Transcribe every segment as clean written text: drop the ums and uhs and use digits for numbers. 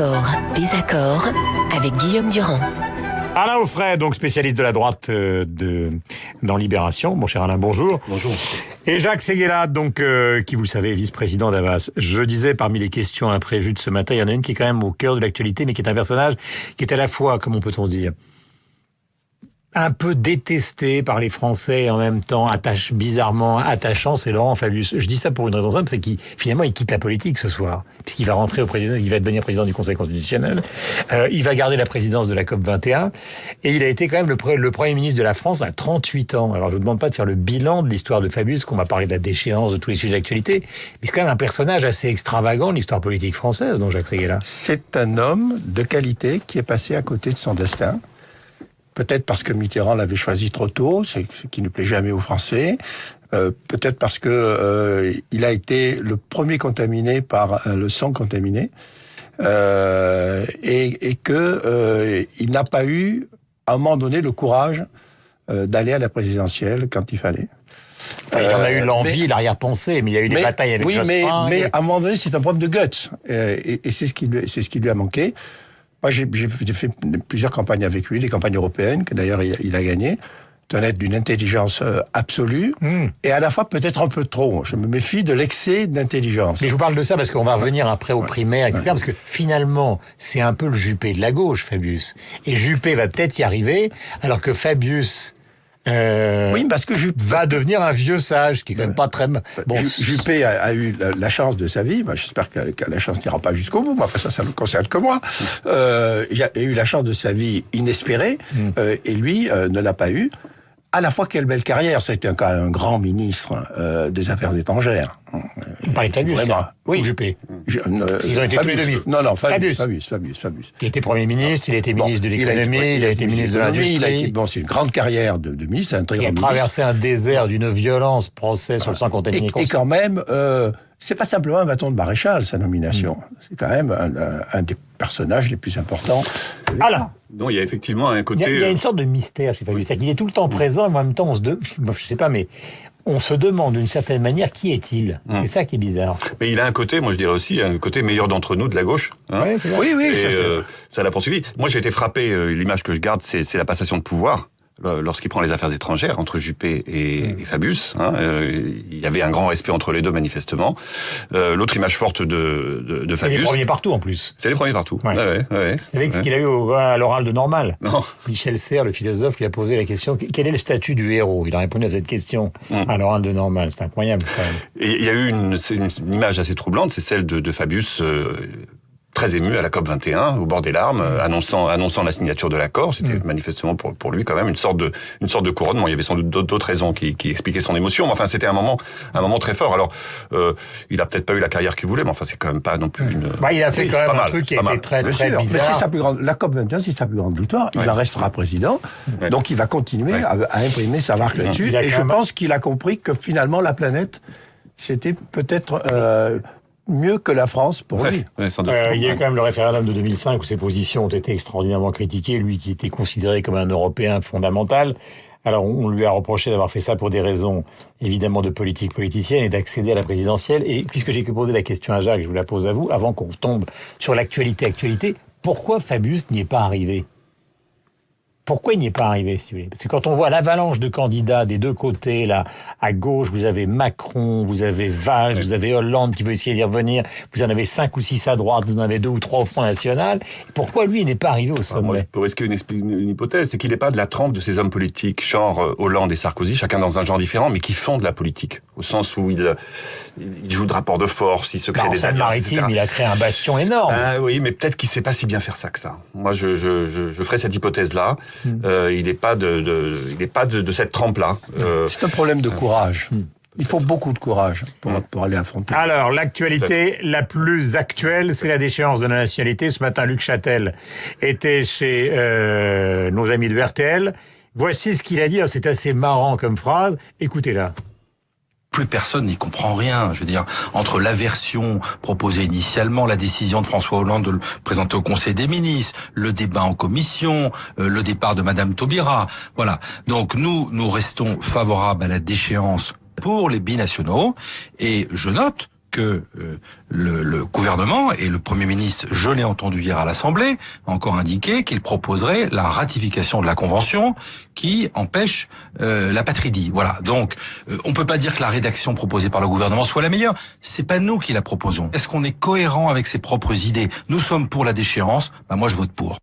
Accord, désaccord avec Guillaume Durand. Alain Auffray, donc spécialiste de la droite dans Libération. Mon cher Alain, bonjour. Bonjour. Et Jacques Séguéla, donc, qui vous le savez, vice-président d'Havas. Je disais, parmi les questions imprévues de ce matin, il y en a une qui est quand même au cœur de l'actualité, mais qui est un personnage qui est à la fois, comment peut-on dire, un peu détesté par les Français et en même temps bizarrement attachant, c'est Laurent Fabius. Je dis ça pour une raison simple, c'est qu'il finalement il quitte la politique ce soir, puisqu'il va rentrer il va devenir président du Conseil constitutionnel. Il va garder la présidence de la COP 21 et il a été quand même le Premier ministre de la France à 38 ans. Alors je vous demande pas de faire le bilan de l'histoire de Fabius, qu'on va parler de la déchéance, de tous les sujets d'actualité, mais c'est quand même un personnage assez extravagant de l'histoire politique française, donc Jacques Séguéla. C'est un homme de qualité qui est passé à côté de son destin. Peut-être parce que Mitterrand l'avait choisi trop tôt, ce qui ne plaît jamais aux Français. Peut-être parce que il a été le premier contaminé par le sang contaminé, et que il n'a pas eu, à un moment donné, le courage d'aller à la présidentielle quand il fallait. Enfin, il en a eu l'envie, l'arrière-pensée, mais il y a eu des batailles avec Jospin. Mais à un moment donné, c'est un problème de guts, et c'est ce qui lui a manqué. Moi, j'ai fait plusieurs campagnes avec lui, des campagnes européennes, que d'ailleurs il a gagné. C'est un être d'une intelligence absolue, et à la fois peut-être un peu trop. Je me méfie de l'excès d'intelligence. Mais je vous parle de ça parce qu'on va revenir après aux primaires, etc. Parce que finalement, c'est un peu le Juppé de la gauche, Fabius. Et Juppé va peut-être y arriver, alors que Fabius... oui, parce que va devenir un vieux sage, qui est quand même pas très... Bon, Juppé a eu la chance de sa vie. J'espère que la chance n'ira pas jusqu'au bout. Enfin, ça ne concerne que moi. Il a eu la chance de sa vie inespérée, et lui ne l'a pas eu. À la fois, quelle belle carrière. Ça a été quand même un grand ministre des Affaires étrangères. Vous parlez de Fabius, oui. Ou Juppé. Ils ont été Fabius. tous les deux ministres. Non, Fabius. Fabius. Il était Premier ministre, il a été ministre de l'économie, il a été ministre de l'industrie. C'est une grande carrière de ministre, un très grand ministre. Il a traversé un désert d'une violence, procès sur le sang contaminé. Et quand même, c'est pas simplement un bâton de maréchal, sa nomination. C'est quand même un des personnages les plus importants. Alors, non, il y a effectivement un côté... Il y a une sorte de mystère chez Fabius. C'est-à-dire qu'il est tout le temps présent, et en même temps, je sais pas, mais on se demande d'une certaine manière qui est-il. C'est ça qui est bizarre. Mais il a un côté, moi je dirais aussi, un côté meilleur d'entre nous de la gauche. Hein. Ouais, c'est vrai. Oui, Et ça l'a poursuivi. Moi j'ai été frappé, l'image que je garde, c'est la passation de pouvoir. Lorsqu'il prend les affaires étrangères entre Juppé et Fabius, il y avait un grand respect entre les deux manifestement. L'autre image forte de Fabius. C'est les premiers partout en plus. C'est les premiers partout. Ouais. Ouais. Vous savez ce qu'il a eu à l'oral de Normal. Non. Michel Serres, le philosophe, lui a posé la question quel est le statut du héros. Il a répondu à cette question à l'oral de Normal. C'est incroyable quand même. Et il y a eu une image assez troublante, c'est celle de Fabius. Très ému à la COP 21, au bord des larmes, annonçant la signature de l'accord. C'était manifestement pour lui quand même une sorte de couronnement. Il y avait sans doute d'autres raisons qui expliquaient son émotion, mais enfin c'était un moment très fort. Alors il a peut-être pas eu la carrière qu'il voulait, mais enfin c'est quand même pas non plus une... il a fait quand même un truc qui était très bizarre. Mais c'est sa plus grande, la COP 21, c'est sa plus grande victoire. Il en restera président, donc il va continuer à imprimer sa marque là-dessus. Et je pense qu'il a compris que finalement la planète, c'était peut-être mieux que la France pour lui. Il y a eu quand même le référendum de 2005 où ses positions ont été extraordinairement critiquées, lui qui était considéré comme un Européen fondamental. Alors on lui a reproché d'avoir fait ça pour des raisons évidemment de politique politicienne et d'accéder à la présidentielle. Et puisque j'ai posé la question à Jacques, je vous la pose à vous, avant qu'on tombe sur l'actualité, pourquoi Fabius n'y est pas arrivé ? Pourquoi il n'y est pas arrivé, si vous voulez ? Parce que quand on voit l'avalanche de candidats des deux côtés, là, à gauche, vous avez Macron, vous avez Valls, vous avez Hollande qui veut essayer d'y revenir, vous en avez 5 ou 6 à droite, vous en avez 2 ou 3 au Front National. Pourquoi lui, il n'est pas arrivé au sommet ? Moi, je peux risquer une hypothèse, c'est qu'il n'est pas de la trempe de ces hommes politiques, genre Hollande et Sarkozy, chacun dans un genre différent, mais qui font de la politique, au sens où il joue de rapport de force, il se crée des alliances, Seine-Maritime, il a créé un bastion énorme. Oui, mais peut-être qu'il ne sait pas si bien faire ça que ça. Moi, je ferai cette hypothèse-là. Il n'est pas de cette trempe-là. C'est un problème de courage. Il faut beaucoup de courage pour aller affronter. Alors, l'actualité la plus actuelle, c'est la déchéance de la nationalité. Ce matin, Luc Châtel était chez nos amis de RTL. Voici ce qu'il a dit. Alors, c'est assez marrant comme phrase. Écoutez-la. Plus personne n'y comprend rien. Je veux dire, entre la version proposée initialement, la décision de François Hollande de le présenter au Conseil des ministres, le débat en commission, le départ de Madame Taubira. Voilà. Donc nous restons favorables à la déchéance pour les binationaux. Et je note que le gouvernement et le Premier ministre, je l'ai entendu hier à l'Assemblée, a encore indiqué qu'il proposerait la ratification de la Convention qui empêche l'apatridie. Voilà. Donc, on peut pas dire que la rédaction proposée par le gouvernement soit la meilleure. C'est pas nous qui la proposons. Est-ce qu'on est cohérent avec ses propres idées? Nous sommes pour la déchéance. Moi, je vote pour.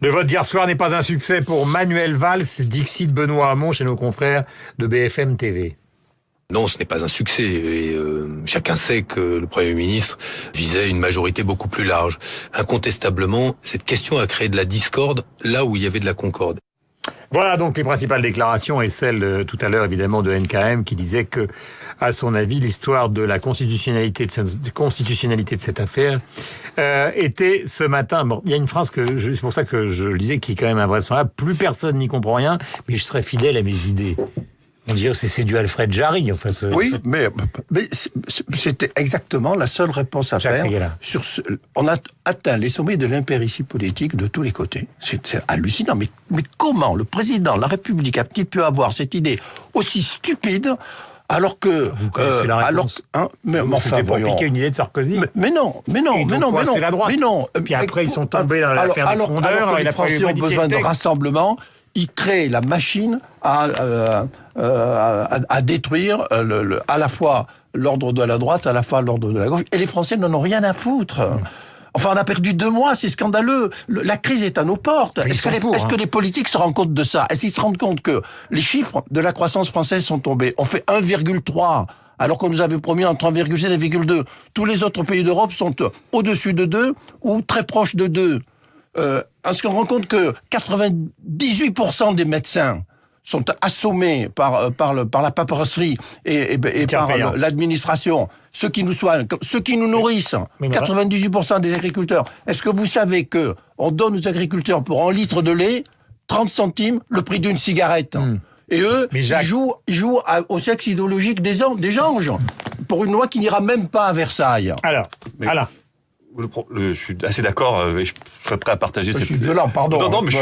Le vote d'hier soir n'est pas un succès pour Manuel Valls, Dixit Benoît Hamon chez nos confrères de BFM TV. Non, ce n'est pas un succès. Et chacun sait que le Premier ministre visait une majorité beaucoup plus large. Incontestablement, cette question a créé de la discorde là où il y avait de la concorde. Voilà donc les principales déclarations et celle tout à l'heure évidemment de NKM qui disait que, à son avis, l'histoire de la constitutionnalité de cette affaire était ce matin. Bon, il y a une phrase c'est pour ça que je le disais qui est quand même invraisemblable. Plus personne n'y comprend rien, mais je serai fidèle à mes idées. On dirait que c'est du Alfred Jarry. Enfin, oui, mais c'était exactement la seule réponse à faire. On a atteint les sommets de l'impéritie politique de tous les côtés. C'est hallucinant. Mais comment le président de la République a-t-il pu avoir cette idée aussi stupide alors que vous connaissez la réponse. C'était pour piquer une idée de Sarkozy. Mais non. C'est la droite. Mais non. Puis après ils sont tombés dans l'affaire des frondeurs. Alors que les Français ont besoin de rassemblement. Il crée la machine à détruire à la fois l'ordre de la droite, à la fois l'ordre de la gauche. Et les Français n'en ont rien à foutre. Enfin, on a perdu 2 mois, c'est scandaleux. La crise est à nos portes. Est-ce que les politiques se rendent compte de ça? Est-ce qu'ils se rendent compte que les chiffres de la croissance française sont tombés? On fait 1,3. Alors qu'on nous avait promis entre 1,7 et 1,2. Tous les autres pays d'Europe sont au-dessus de 2 ou très proches de 2. Est-ce qu'on rend compte que 98% des médecins sont assommés par la paperasserie et par l'administration, ceux qui nous soignent, ceux qui nous nourrissent, 98% des agriculteurs. Est-ce que vous savez que on donne aux agriculteurs pour 1 litre de lait 30 centimes le prix d'une cigarette? Et eux, ils jouent au sexe idéologique des gens, pour une loi qui n'ira même pas à Versailles. Alors. Je suis assez d'accord, et je serais prêt à partager cette... Je suis violent, pardon. Non, mais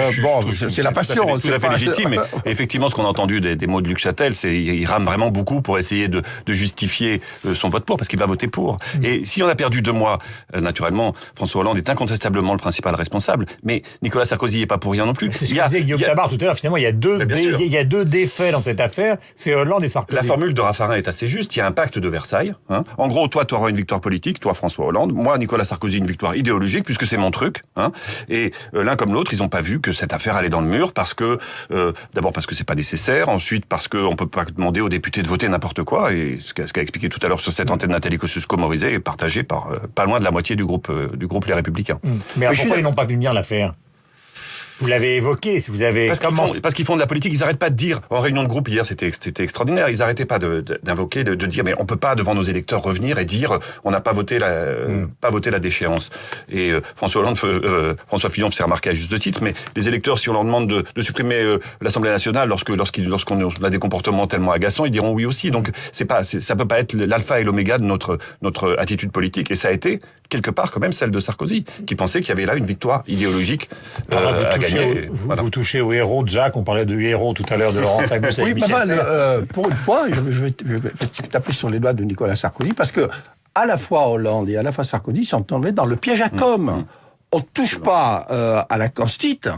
c'est la passion. C'est tout à fait légitime. Et effectivement, ce qu'on a entendu des mots de Luc Châtel, c'est il rame vraiment beaucoup pour essayer de justifier son vote pour, parce qu'il va voter pour. Et si on a perdu 2 mois, naturellement, François Hollande est incontestablement le principal responsable, mais Nicolas Sarkozy n'est pas pour rien non plus. C'est ce que disait Guillaume Tabar tout à l'heure. Finalement, il y a 2 défaits dans cette affaire, c'est Hollande et Sarkozy. La formule de Raffarin est assez juste. Il y a un pacte de Versailles. En gros, toi, tu auras une victoire politique, toi, François Hollande. Moi, Nicolas Sarkozy, une victoire idéologique, puisque c'est mon truc. Et l'un comme l'autre, ils n'ont pas vu que cette affaire allait dans le mur, parce que d'abord parce que c'est pas nécessaire, ensuite parce qu'on peut pas demander aux députés de voter n'importe quoi. Et ce qu'a expliqué tout à l'heure sur cette antenne Nathalie Kosciusko-Morizet est partagé par pas loin de la moitié du groupe Les Républicains. Mais pourquoi ils n'ont pas vu venir l'affaire? Vous l'avez évoqué, si vous avez... Parce qu'ils font de la politique, ils n'arrêtent pas de dire, en réunion de groupe hier, c'était extraordinaire, ils n'arrêtaient pas d'invoquer, de dire, mais on peut pas devant nos électeurs revenir et dire, on n'a pas voté la déchéance. Et François Fillon s'est remarqué à juste titre, mais les électeurs, si on leur demande de supprimer l'Assemblée nationale lorsqu'on a des comportements tellement agaçants, ils diront oui aussi. Donc ça peut pas être l'alpha et l'oméga de notre attitude politique. Et ça a été quelque part quand même celle de Sarkozy, qui pensait qu'il y avait là une victoire idéologique à gagner. Vous touchez au héros de Jacques, on parlait du héros tout à l'heure de Laurent Fabius avec Michel Serres. Pour une fois, je vais taper sur les doigts de Nicolas Sarkozy, parce que à la fois Hollande et à la fois Sarkozy sont tombés dans le piège à com. On ne touche pas à la Constite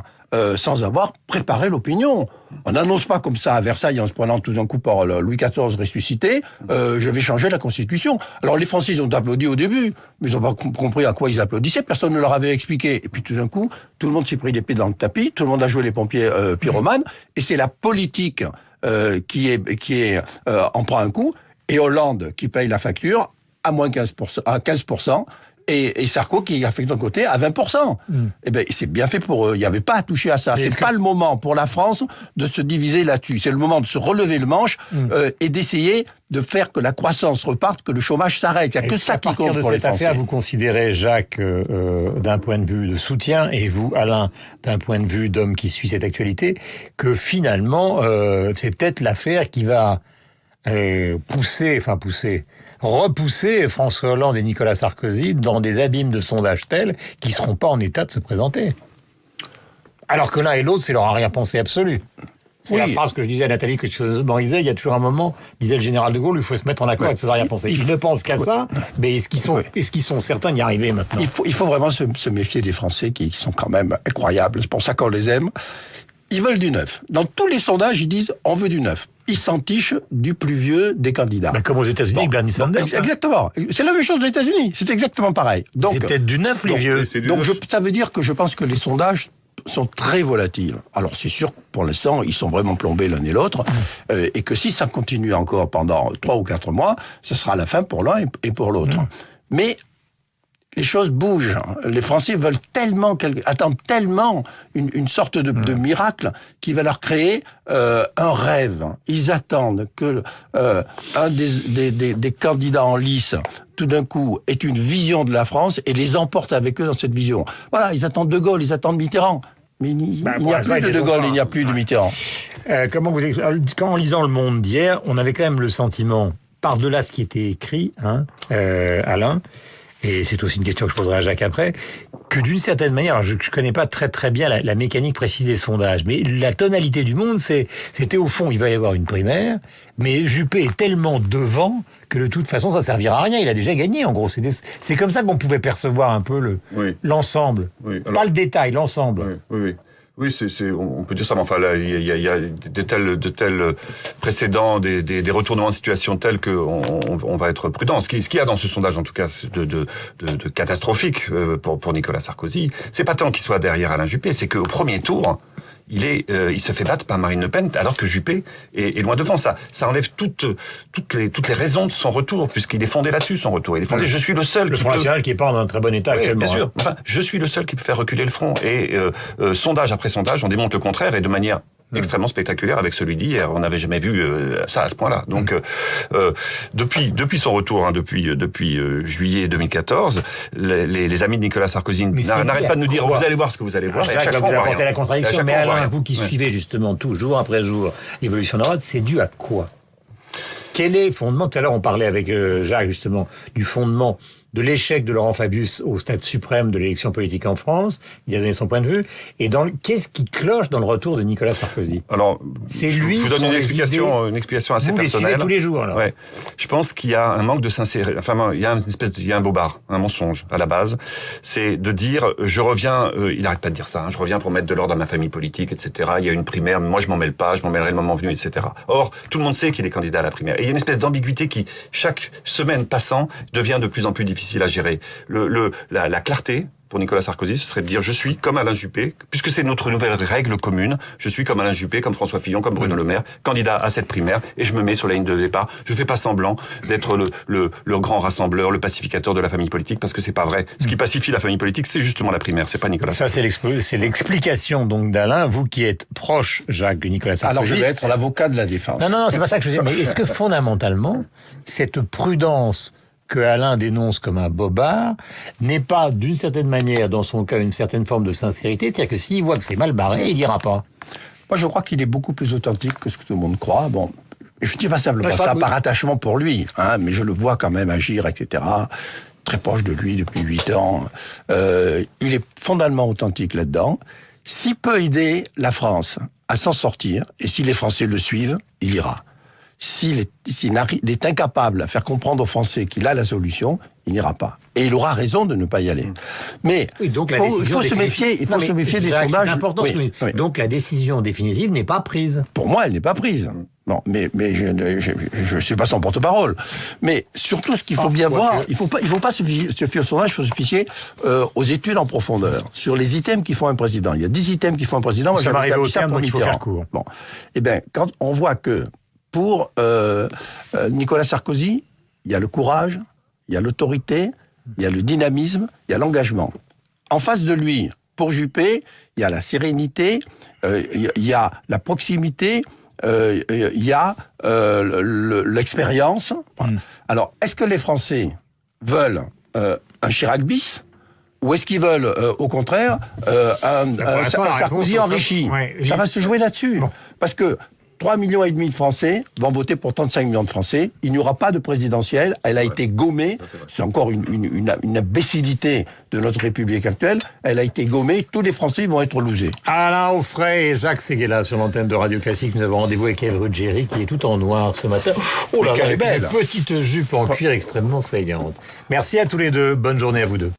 sans avoir préparé l'opinion. On n'annonce pas comme ça à Versailles en se prenant tout d'un coup par Louis XIV ressuscité, je vais changer la Constitution. Alors les Français, ils ont applaudi au début, mais ils n'ont pas compris à quoi ils applaudissaient, personne ne leur avait expliqué. Et puis tout d'un coup, tout le monde s'est pris les pieds dans le tapis, tout le monde a joué les pompiers pyromanes, et c'est la politique qui en prend un coup, et Hollande qui paye la facture à moins 15%, et Sarko qui a fait de l'autre côté à 20%. Eh ben, c'est bien fait pour eux. Il n'y avait pas à toucher à ça. C'est pas le moment pour la France de se diviser là-dessus. C'est le moment de se relever le manche et d'essayer de faire que la croissance reparte, que le chômage s'arrête. Il n'y a que ça qui compte pour les Français. À partir de cette affaire, vous considérez, Jacques, d'un point de vue de soutien, et vous, Alain, d'un point de vue d'homme qui suit cette actualité, que finalement, c'est peut-être l'affaire qui va repousser François Hollande et Nicolas Sarkozy dans des abîmes de sondage tels qu'ils ne seront pas en état de se présenter. Alors que l'un et l'autre, c'est leur arrière-pensée absolue. C'est la phrase que je disais à Nathalie que je mémorisais. Il y a toujours un moment, disait le général de Gaulle, il faut se mettre en accord avec ses arrière-pensées. Ils ne pensent qu'à ça, mais est-ce qu'ils sont certains d'y arriver maintenant? Il faut vraiment se méfier des Français qui sont quand même incroyables. C'est pour ça qu'on les aime. Ils veulent du neuf. Dans tous les sondages, ils disent on veut du neuf. Ils s'entichent du plus vieux des candidats. Bah, comme aux États-Unis avec Bernie Sanders. Exactement. C'est la même chose aux États-Unis. C'est exactement pareil. C'est peut-être du neuf, les vieux. Ça veut dire que je pense que les sondages sont très volatiles. Alors c'est sûr, pour l'instant, ils sont vraiment plombés l'un et l'autre, et que si ça continue encore pendant 3 ou 4 mois, ce sera la fin pour l'un et pour l'autre. Mais les choses bougent. Les Français veulent tellement, attendent tellement une sorte de miracle qui va leur créer un rêve. Ils attendent que un des candidats en lice, tout d'un coup, ait une vision de la France et les emporte avec eux dans cette vision. Voilà, ils attendent De Gaulle, ils attendent Mitterrand. Mais il n'y a plus de Gaulle, il n'y a plus de Mitterrand. Quand en lisant Le Monde d'hier, on avait quand même le sentiment, par-delà ce qui était écrit, Alain, et c'est aussi une question que je poserai à Jacques après, que d'une certaine manière, alors je connais pas très très bien la mécanique précise des sondages, mais la tonalité du Monde, c'était au fond, il va y avoir une primaire, mais Juppé est tellement devant que de toute façon, ça servira à rien. Il a déjà gagné, en gros. C'est comme ça qu'on pouvait percevoir un peu l'ensemble. Oui. Pas le détail, l'ensemble. Oui, on peut dire ça, mais enfin, là, il y a de tels précédents, des retournements de situation tels qu'on va être prudent. Ce qu'il y a dans ce sondage, en tout cas, de catastrophique pour Nicolas Sarkozy, c'est pas tant qu'il soit derrière Alain Juppé, c'est qu'au premier tour, il se fait battre par Marine Le Pen, alors que Juppé est loin devant. Ça enlève toutes les raisons de son retour, puisqu'il est fondé là-dessus, son retour. Il est fondé, je suis le seul. Le Front National qui est pas dans un très bon état actuellement. Bien sûr. Enfin, je suis le seul qui peut faire reculer le front. Et sondage après sondage, on démontre le contraire, et de manière extrêmement spectaculaire avec celui d'hier. On n'avait jamais vu ça à ce point-là. Donc, depuis son retour, depuis juillet 2014, les amis de Nicolas Sarkozy n'arrêtent pas de nous dire vous allez voir ce que vous allez voir. Jacques, vous apportez la contradiction. Mais Alain, vous qui suivez justement tout, jour après jour, l'évolution de la droite, c'est dû à quoi? Quel est le fondement? Tout à l'heure, on parlait avec Jacques, justement, du fondement de l'échec de Laurent Fabius au stade suprême de l'élection politique en France. Il a donné son point de vue. Et qu'est-ce qui cloche dans le retour de Nicolas Sarkozy? Alors, c'est lui. Je vous donne une explication assez personnelle. Tous les jours, alors. Ouais. Je pense qu'il y a un manque de sincérité. Enfin, il y a un bobard, un mensonge à la base. C'est de dire, je reviens. Il n'arrête pas de dire ça. Je reviens pour mettre de l'ordre dans ma famille politique, etc. Il y a une primaire, mais moi je m'en mêle pas. Je m'en mêlerai le moment venu, etc. Or, tout le monde sait qu'il est candidat à la primaire. Et il y a une espèce d'ambiguïté qui, chaque semaine passant, devient de plus en plus difficile à gérer. La clarté pour Nicolas Sarkozy, ce serait de dire je suis comme Alain Juppé, puisque c'est notre nouvelle règle commune, je suis comme Alain Juppé, comme François Fillon, comme Bruno Le Maire, candidat à cette primaire, et je me mets sur la ligne de départ. Je fais pas semblant d'être le grand rassembleur, le pacificateur de la famille politique, parce que c'est pas vrai. Ce qui pacifie la famille politique, c'est justement la primaire, c'est pas Nicolas Sarkozy. Ça, c'est l'explication donc d'Alain, vous qui êtes proche, Jacques, de Nicolas Sarkozy. Alors je vais être l'avocat de la défense. Non, c'est pas ça que je veux dire. Mais est-ce que fondamentalement, cette prudence que Alain dénonce comme un bobard n'est pas, d'une certaine manière, dans son cas, une certaine forme de sincérité? C'est-à-dire que s'il voit que c'est mal barré, il n'ira pas. Moi, je crois qu'il est beaucoup plus authentique que ce que tout le monde croit. Bon, je ne dis pas simplement ça par attachement pour lui, mais je le vois quand même agir, etc. Très proche de lui depuis 8 ans. Il est fondamentalement authentique là-dedans. S'il peut aider la France à s'en sortir, et si les Français le suivent, il ira. S'il est incapable à faire comprendre aux Français qu'il a la solution, il n'ira pas. Et il aura raison de ne pas y aller. Mais oui, donc il faut se méfier des sondages. C'est important. Oui. Donc la décision définitive n'est pas prise. Pour moi, elle n'est pas prise. Non, mais je suis pas son porte-parole. Mais surtout, ce qu'il faut bien voir, il faut pas se fier au sondage, il faut se fier aux études en profondeur sur les items qui font un président. Il y a 10 items qui font un président. Ça m'arrive au terme, donc il faut faire court. Bon, eh bien, quand on voit que pour Nicolas Sarkozy, il y a le courage, il y a l'autorité, il y a le dynamisme, il y a l'engagement. En face de lui, pour Juppé, il y a la sérénité, il y a la proximité, il y a l'expérience. Alors, est-ce que les Français veulent un Chirac bis, ou est-ce qu'ils veulent, au contraire, un Sarkozy enrichi? Ça va se jouer là-dessus. Bon. Parce que 3,5 millions de Français vont voter pour 35 millions de Français. Il n'y aura pas de présidentielle. Elle a été gommée. C'est encore une imbécilité de notre République actuelle. Elle a été gommée. Tous les Français vont être losés. Alain Offray et Jacques Séguéla sur l'antenne de Radio Classique. Nous avons rendez-vous avec Ève Ruggieri qui est tout en noir ce matin. Oh là là, qu'elle est avec belle. une petite jupe en cuir extrêmement saillante. Merci à tous les deux. Bonne journée à vous deux.